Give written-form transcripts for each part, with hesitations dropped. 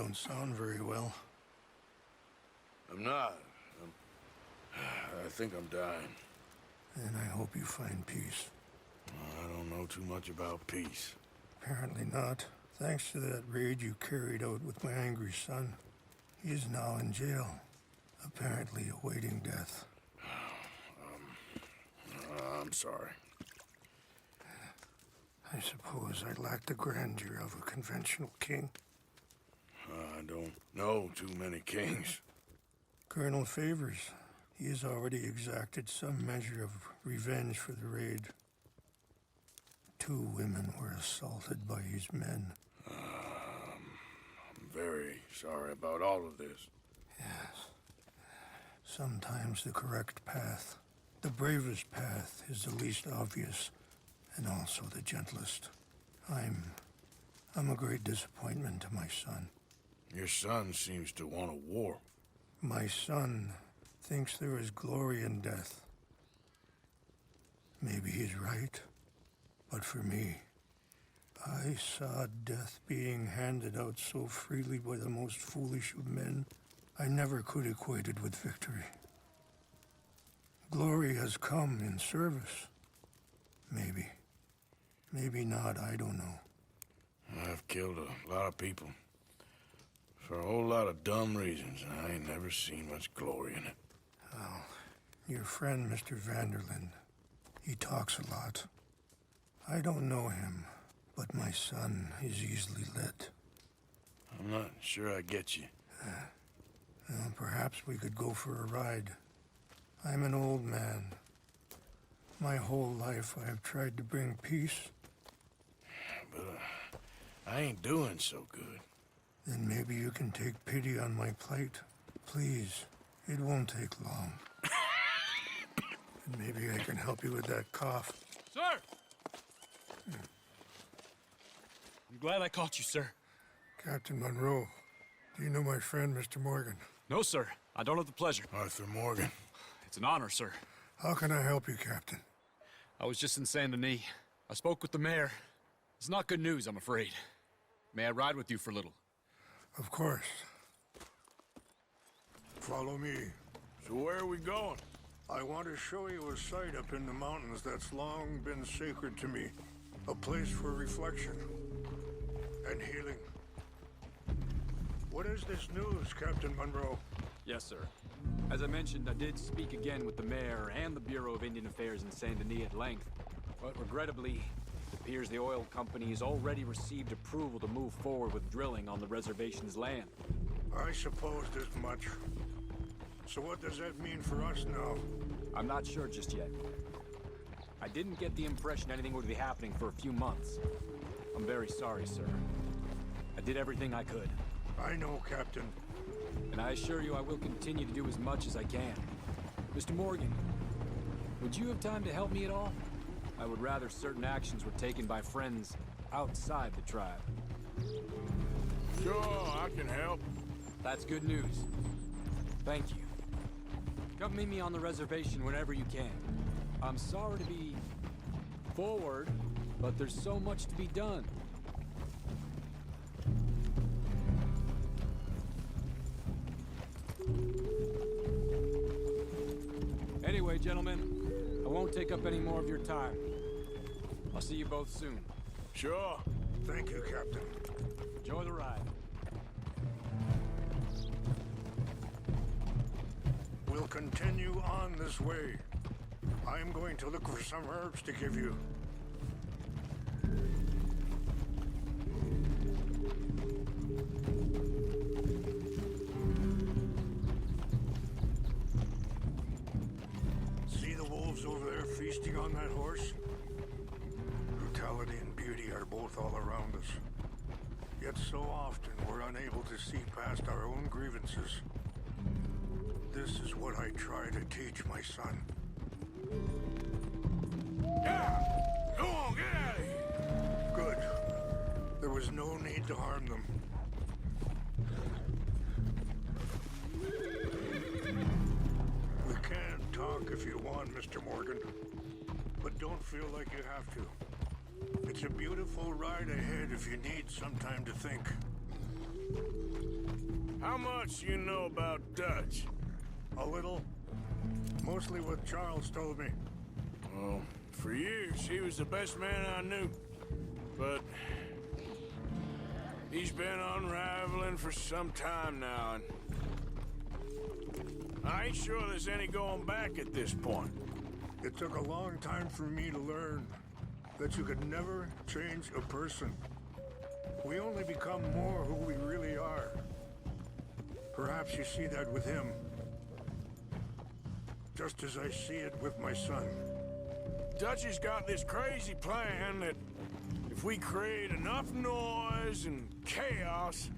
don't sound very well. I'm not. I think I'm dying. And I hope you find peace. I don't know too much about peace. Apparently not. Thanks to that raid you carried out with my angry son. He is now in jail, apparently awaiting death. I'm sorry. I suppose I lack the grandeur of a conventional king. I don't know too many kings. Colonel Favors, he has already exacted some measure of revenge for the raid. 2 women were assaulted by his men. I'm very sorry about all of this. Yes. Sometimes the correct path, the bravest path, is the least obvious, and also the gentlest. I'm a great disappointment to my son. Your son seems to want a war. My son thinks there is glory in death. Maybe he's right, but for me, I saw death being handed out so freely by the most foolish of men, I never could equate it with victory. Glory has come in service. Maybe. Maybe not, I don't know. I've killed a lot of people. For a whole lot of dumb reasons, and I ain't never seen much glory in it. Oh, your friend, Mr. Vanderlyn, he talks a lot. I don't know him, but my son is easily led. I'm not sure I get you. Well, perhaps we could go for a ride. I'm an old man. My whole life I have tried to bring peace. But I ain't doing so good. Then maybe you can take pity on my plight. Please, it won't take long. And maybe I can help you with that cough. Sir! I'm glad I caught you, sir. Captain Monroe, do you know my friend, Mr. Morgan? No, sir. I don't have the pleasure. Arthur Morgan. It's an honor, sir. How can I help you, Captain? I was just in Saint Denis. I spoke with the mayor. It's not good news, I'm afraid. May I ride with you for a little? Of course. Follow me. So where are we going? I want to show you a site up in the mountains that's long been sacred to me. A place for reflection and healing. What is this news, Captain Monroe? Yes, sir. As I mentioned, I did speak again with the mayor and the Bureau of Indian Affairs in Saint Denis at length. But regrettably, it appears the oil company has already received approval to move forward with drilling on the reservation's land. I supposed as much. So what does that mean for us now? I'm not sure just yet. I didn't get the impression anything would be happening for a few months. I'm very sorry, sir. I did everything I could. I know, Captain. And I assure you I will continue to do as much as I can. Mr. Morgan, would you have time to help me at all? I would rather certain actions were taken by friends outside the tribe. Sure, I can help. That's good news. Thank you. Come meet me on the reservation whenever you can. I'm sorry to be forward, but there's so much to be done. Anyway, gentlemen, I won't take up any more of your time. I'll see you both soon. Sure. Thank you, Captain. Enjoy the ride. We'll continue on this way. I'm going to look for some herbs to give you. See the wolves over there feasting on that horse? Brutality and beauty are both all around us. Yet so often we're unable to see past our own grievances. This is what I try to teach my son. Yeah! Go on, get out of here! Good. There was no need to harm them. We can talk if you want, Mr. Morgan. But don't feel like you have to. It's a beautiful ride ahead if you need some time to think. How much you know about Dutch? A little. Mostly what Charles told me. Well, for years, he was the best man I knew. But he's been unraveling for some time now, and I ain't sure there's any going back at this point. It took a long time for me to learn that you could never change a person. We only become more who we really are. Perhaps you see that with him. Just as I see it with my son. Dutch has got this crazy plan that if we create enough noise and chaos,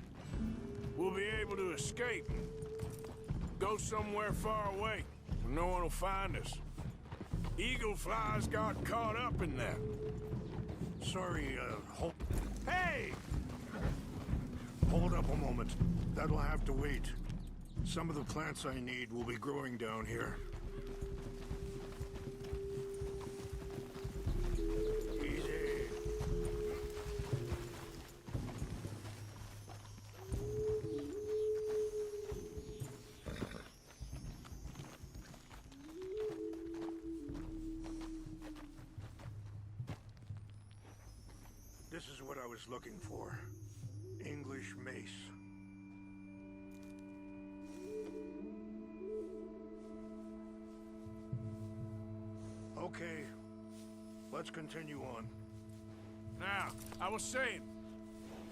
we'll be able to escape. Go somewhere far away where no one will find us. Eagle flies got caught up in that. Sorry, hold... Hey! Hold up a moment. That'll have to wait. Some of the plants I need will be growing down here. Easy. This is what I was looking for. English mace. Okay, let's continue on. Now, I was saying,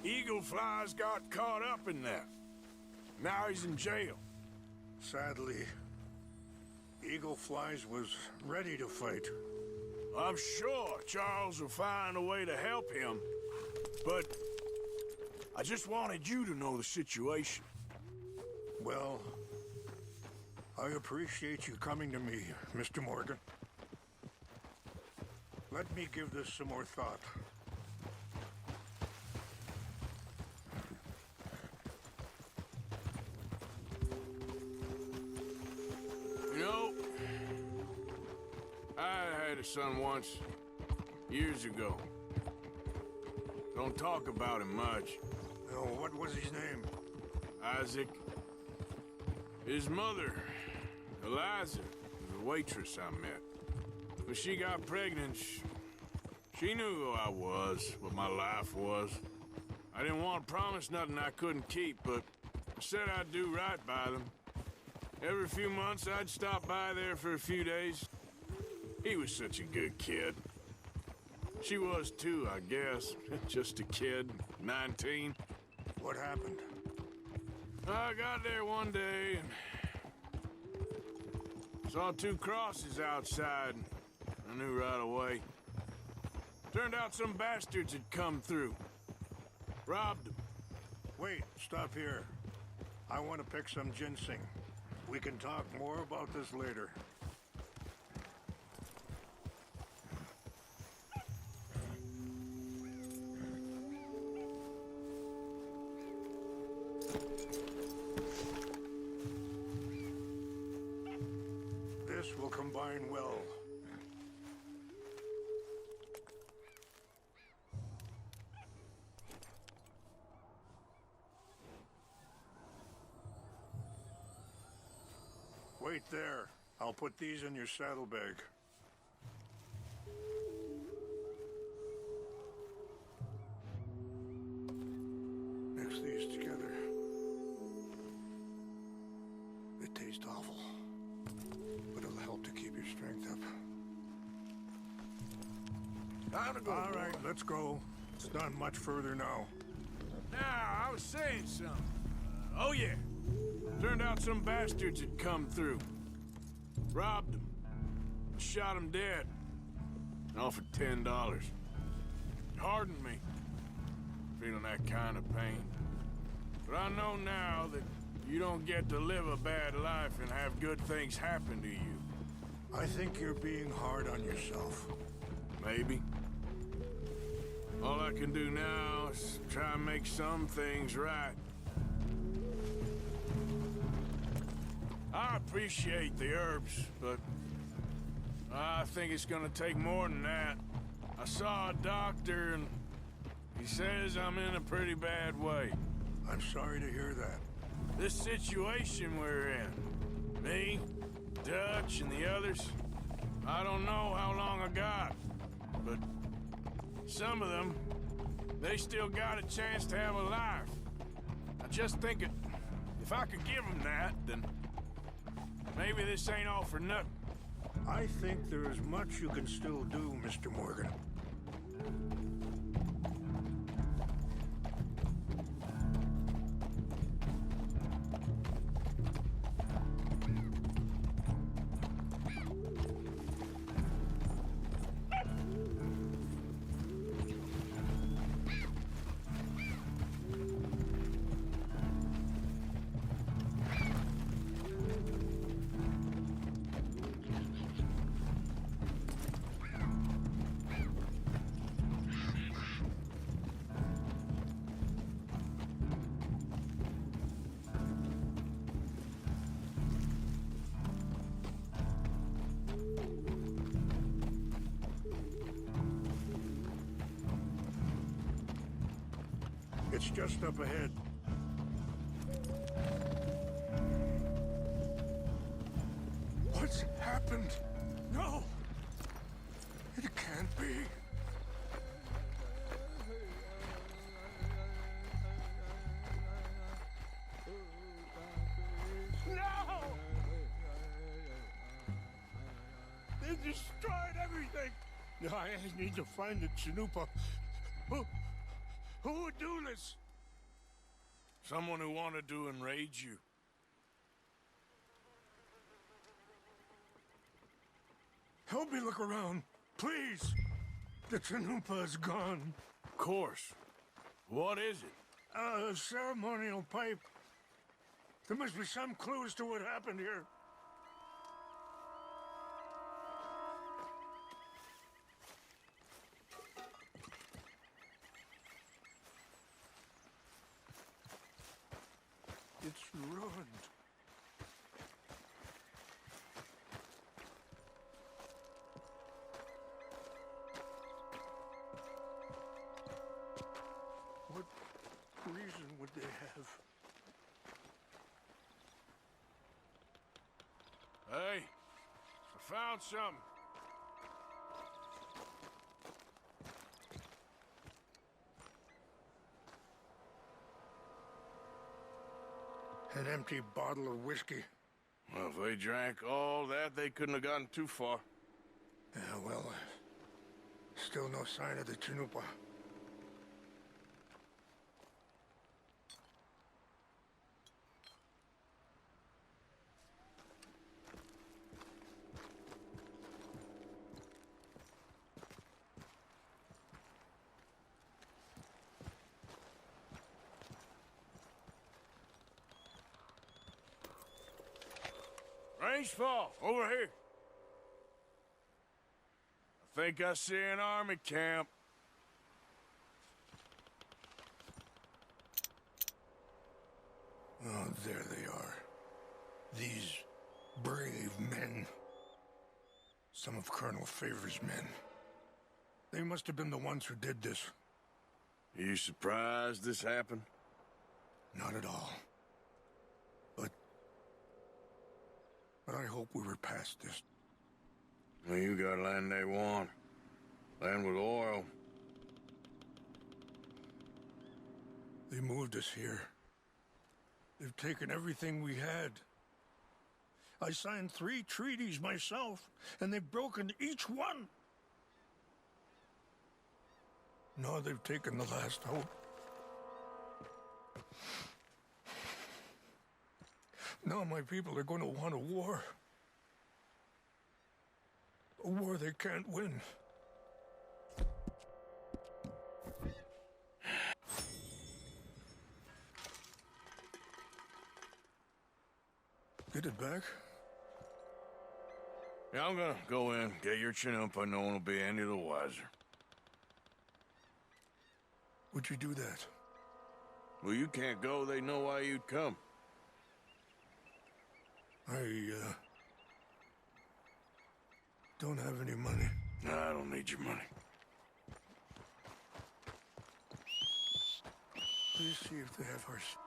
Eagle flies got caught up in that. Now he's in jail. Sadly, Eagle Flies was ready to fight. I'm sure Charles will find a way to help him, but I just wanted you to know the situation. Well, I appreciate you coming to me, Mr. Morgan. Let me give this some more thought. You know, I had a son once, years ago. Don't talk about him much. Oh, what was his name? Isaac. His mother, Eliza, was a waitress I met. When she got pregnant, she knew who I was, what my life was. I didn't want to promise nothing I couldn't keep, but I said I'd do right by them. Every few months, I'd stop by there for a few days. He was such a good kid. She was too, I guess. Just a kid, 19. What happened? I got there one day and saw two crosses outside. I knew right away. Turned out some bastards had come through. Robbed them. Wait, stop here. I want to pick some ginseng. We can talk more about this later. This will combine well. Wait there. I'll put these in your saddlebag. Mix these together. They taste awful, but it'll help to keep your strength up. Time to go. All right, let's go. It's not much further now. Now, I was saying something. Oh, yeah. Turned out some bastards had come through. Robbed them. Shot them dead. Offered $10. Hardened me. Feeling that kind of pain. But I know now that you don't get to live a bad life and have good things happen to you. I think you're being hard on yourself. Maybe. All I can do now is try and make some things right. I appreciate the herbs, but I think it's gonna take more than that. I saw a doctor and he says I'm in a pretty bad way. I'm sorry to hear that. this situation we're in. Me, Dutch, and the others. I don't know how long I got, but some of them, they still got a chance to have a life. I just think if I could give them that, then maybe this ain't all for nothing. I think there is much you can still do, Mr. Morgan. It's just up ahead. What's happened? No! It can't be. No! They destroyed everything! I need to find the Chanupa. Who would do this? Someone who wanted to enrage you. Help me look around, please. The Chanupa is gone. Of course. What is it? A ceremonial pipe. There must be some clues to what happened here. It's ruined. What reason would they have? Hey, I found something. An empty bottle of whiskey. Well, if they drank all that, they couldn't have gotten too far. Yeah, well, still no sign of the Chanupa. Rangefall, over here. I think I see an army camp. Oh, there they are. These brave men. Some of Colonel Favor's men. They must have been the ones who did this. Are you surprised this happened? Not at all. But I hope we were past this. Well, you got land they want. Land with oil. They moved us here. They've taken everything we had. I signed 3 treaties myself, and they've broken each one. Now they've taken the last hope. Now my people are going to want a war. A war they can't win. Get it back? Yeah, I'm gonna go in, get your Chanupa. No one will be any the wiser. Would you do that? Well, you can't go. They know why you'd come. I don't have any money. No, I don't need your money. Please see if they have horse.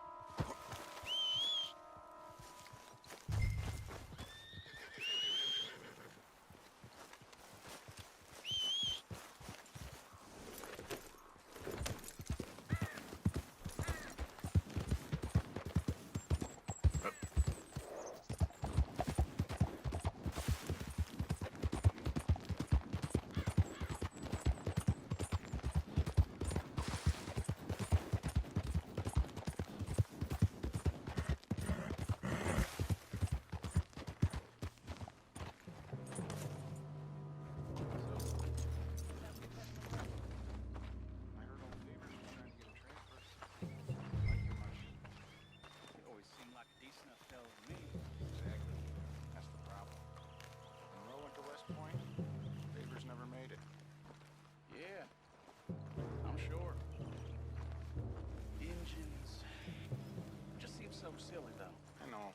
silly, though. I know.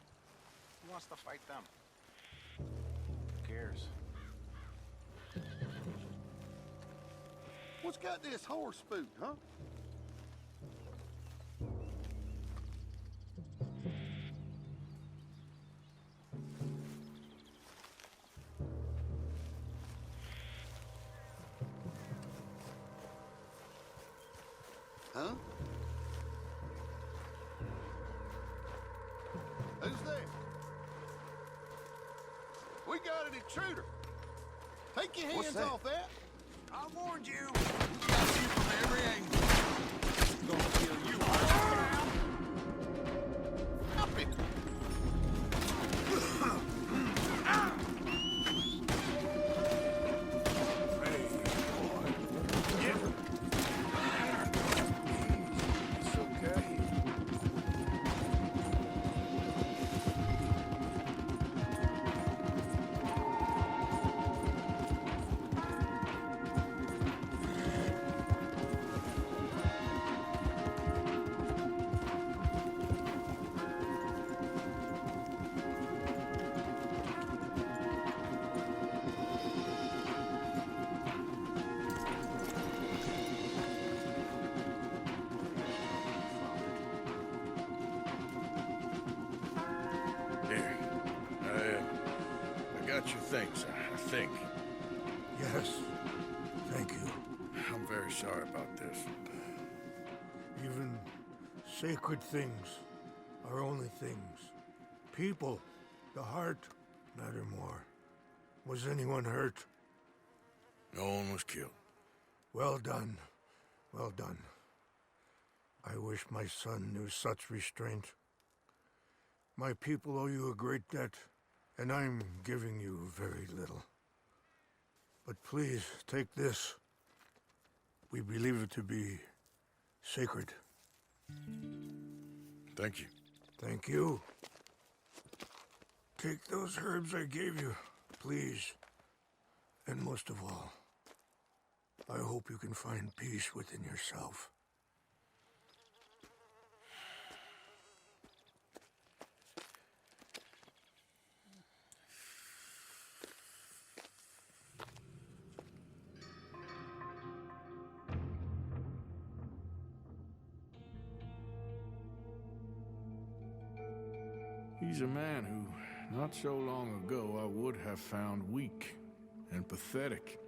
Who wants to fight them? Who cares? What's got this horse spook, huh? Huh? Who's there? We got an intruder. Take your hands off that. I warned you! Got you from every angle. Gonna kill you. Stop it. Hey, boy. It's okay. Here. I got your things, I think. Yes, thank you. I'm very sorry about this. Even sacred things are only things. People, the heart, matter more. Was anyone hurt? No one was killed. Well done. Well done. I wish my son knew such restraint. My people owe you a great debt, and I'm giving you very little. But please, take this. We believe it to be sacred. Thank you. Thank you. Take those herbs I gave you, please. And most of all, I hope you can find peace within yourself. He's a man who, not so long ago, I would have found weak and pathetic.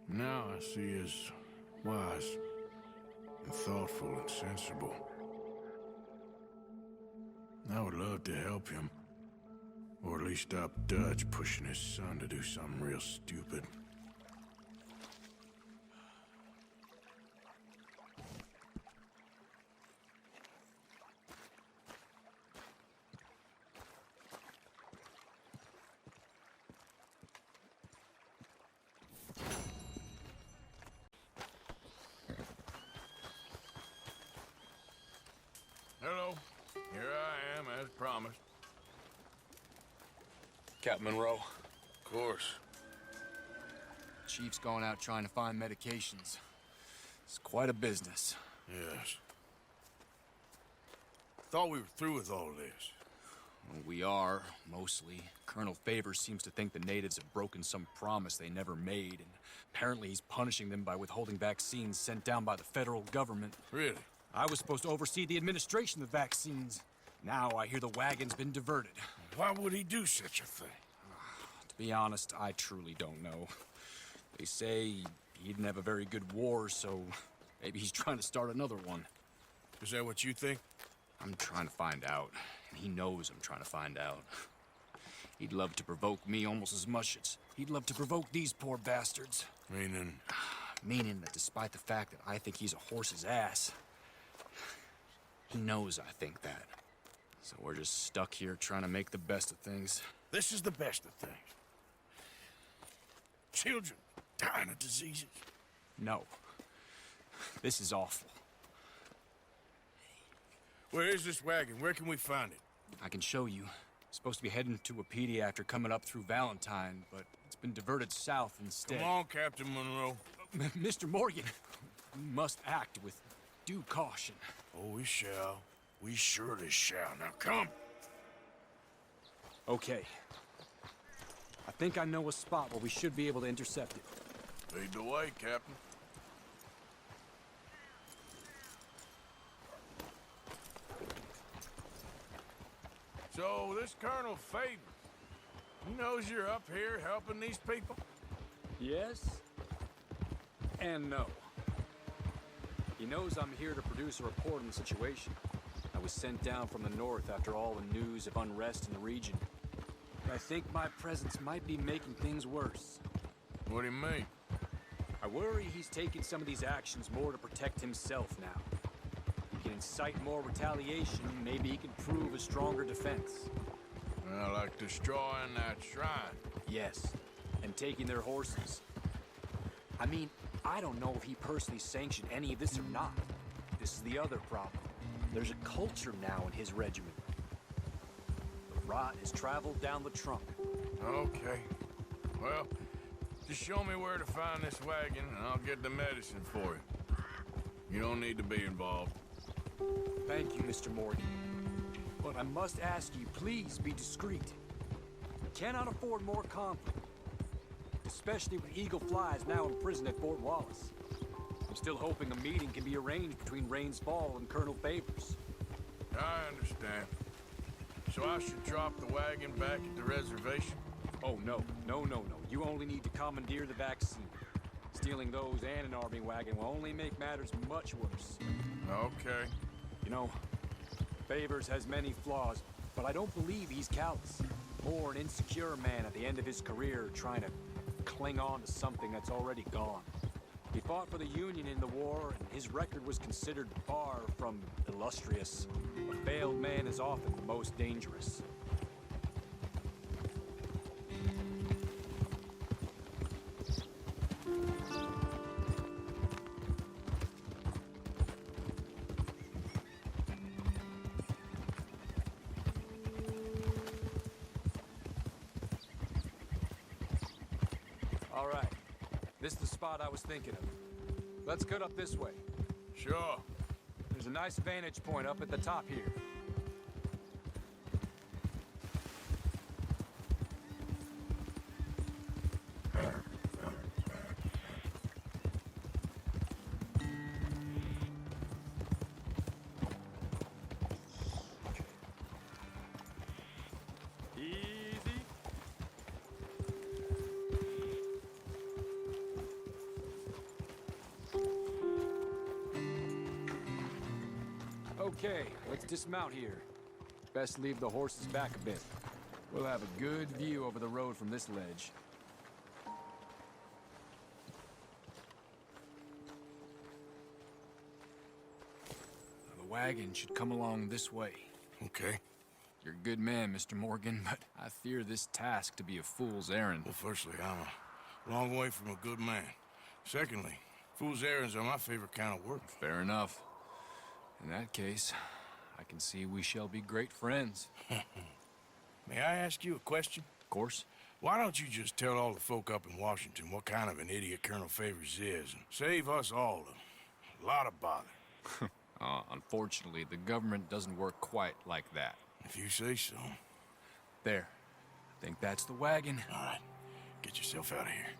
Now I see as wise and thoughtful and sensible. I would love to help him, or at least stop Dutch pushing his son to do something real stupid. Hello. Here I am, as promised. Captain Monroe, Of course. Chief's going out trying to find medications. It's quite a business. Yes. Thought we were through with all this. Well, we are, mostly. Colonel Favors seems to think the natives have broken some promise they never made, and apparently he's punishing them by withholding vaccines sent down by the federal government. Really? I was supposed to oversee the administration of vaccines. Now I hear the wagon's been diverted. Why would he do such a thing? To be honest, I truly don't know. They say he didn't have a very good war, so maybe he's trying to start another one. Is that what you think? I'm trying to find out, and he knows I'm trying to find out. He'd love to provoke me almost as much as he'd love to provoke these poor bastards. Meaning? Meaning that despite the fact that I think he's a horse's ass, he knows I think that. So we're just stuck here trying to make the best of things. This is the best of things. Children dying of diseases. No. This is awful. Where is this wagon? Where can we find it? I can show you. Supposed to be heading to Wapiti after coming up through Valentine, but it's been diverted south instead. Come on, Captain Monroe. Mr. Morgan, we must act with due caution. Oh, we shall. We surely shall. Now come. Okay. I think I know a spot where we should be able to intercept it. Lead the way, Captain. So, this Colonel Favor, he knows you're up here helping these people? Yes. And no. He knows I'm here to produce a report on the situation. I was sent down from the north after all the news of unrest in the region. But I think my presence might be making things worse. What do you mean? I worry he's taking some of these actions more to protect himself now. He can incite more retaliation, maybe he can prove a stronger defense. Well, like destroying that shrine. Yes, and taking their horses. I mean, I don't know if he personally sanctioned any of this or not. This is the other problem. There's a culture now in his regiment. The rot has traveled down the trunk. Okay. Well, just show me where to find this wagon, and I'll get the medicine for you. You don't need to be involved. Thank you, Mr. Morgan. But I must ask you, please be discreet. We cannot afford more conflict. Especially with Eagle Flies now in prison at Fort Wallace. I'm still hoping a meeting can be arranged between Rains Fall and Colonel Favors. I understand. So I should drop the wagon back at the reservation? Oh, no. No. You only need to commandeer the vaccine. Stealing those and an army wagon will only make matters much worse. Okay. You know, Favors has many flaws, but I don't believe he's callous. More an insecure man at the end of his career trying to cling on to something that's already gone. He fought for the Union in the war, and his record was considered far from illustrious. A failed man is often the most dangerous. All right. This is the spot I was thinking of. Let's cut up this way. Sure. There's a nice vantage point up at the top here. Easy. Okay, let's dismount here. Best leave the horses back a bit. We'll have a good view over the road from this ledge. The wagon should come along this way. Okay. You're a good man, Mr. Morgan, but I fear this task to be a fool's errand. Well, firstly, I'm a long way from a good man. Secondly, fool's errands are my favorite kind of work. Fair enough. In that case, I can see we shall be great friends. May I ask you a question? Of course. Why don't you just tell all the folk up in Washington what kind of an idiot Colonel Favors is and save us all a lot of bother? Unfortunately, the government doesn't work quite like that. If you say so. There. I think that's the wagon. All right. Get yourself out of here.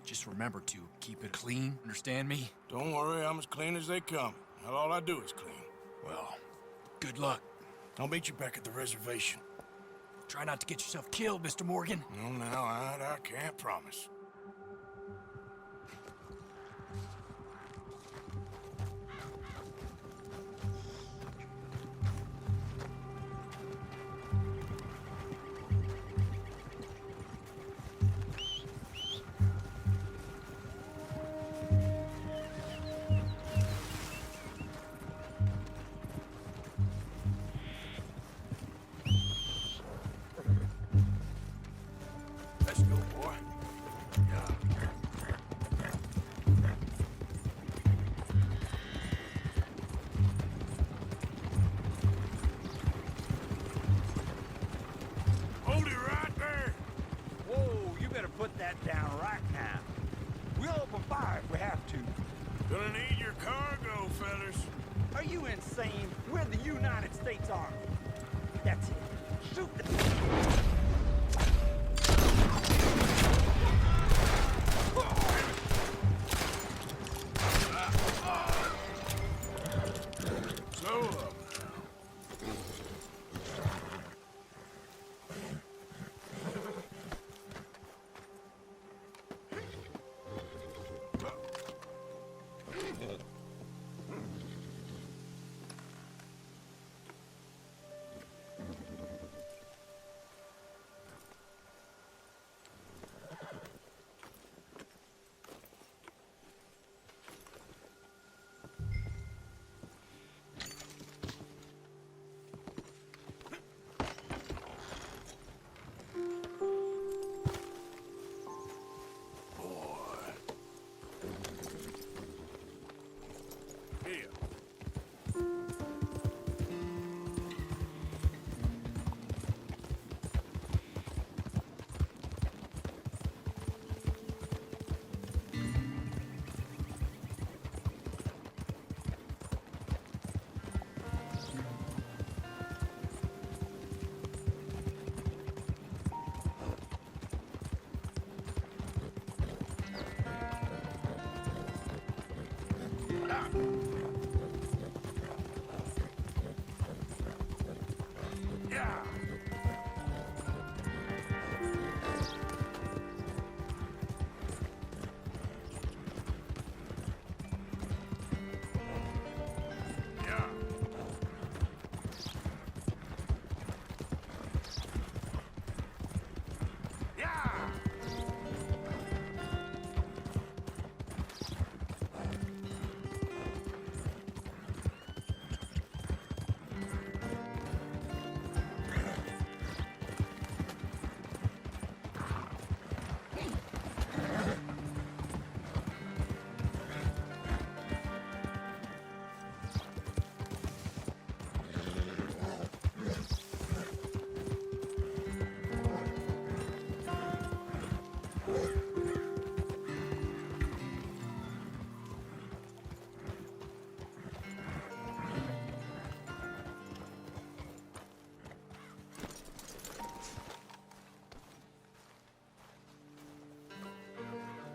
Just remember to keep it clean, understand me? Don't worry, I'm as clean as they come. Hell, all I do is clean. Well, good luck. I'll meet you back at the reservation. Try not to get yourself killed, Mr. Morgan. No, now, I can't promise. Let's go, boy. Hold it right there. Whoa, you better put that down right now. We'll open fire if we have to. Gonna need your cargo, fellas. Are you you insane? We're the United States Army. That's it. Shoot the... So, here. Yeah. Yeah. Yeah.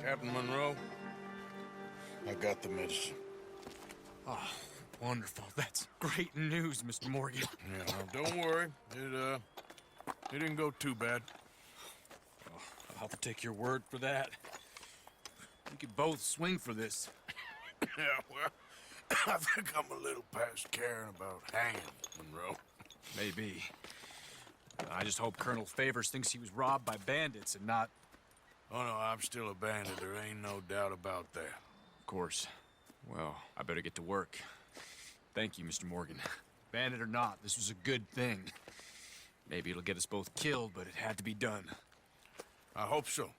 Captain Monroe, I got the medicine. Oh, wonderful. That's great news, Mr. Morgan. Yeah, now don't worry. It didn't go too bad. I'll take your word for that. We could both swing for this. Yeah, well, I think I'm a little past caring about hanging, Monroe. Maybe. I just hope Colonel Favors thinks he was robbed by bandits and not... Oh, no, I'm still a bandit. There ain't no doubt about that. Of course. Well, I better get to work. Thank you, Mr. Morgan. Bandit or not, this was a good thing. Maybe it'll get us both killed, but it had to be done. I hope so.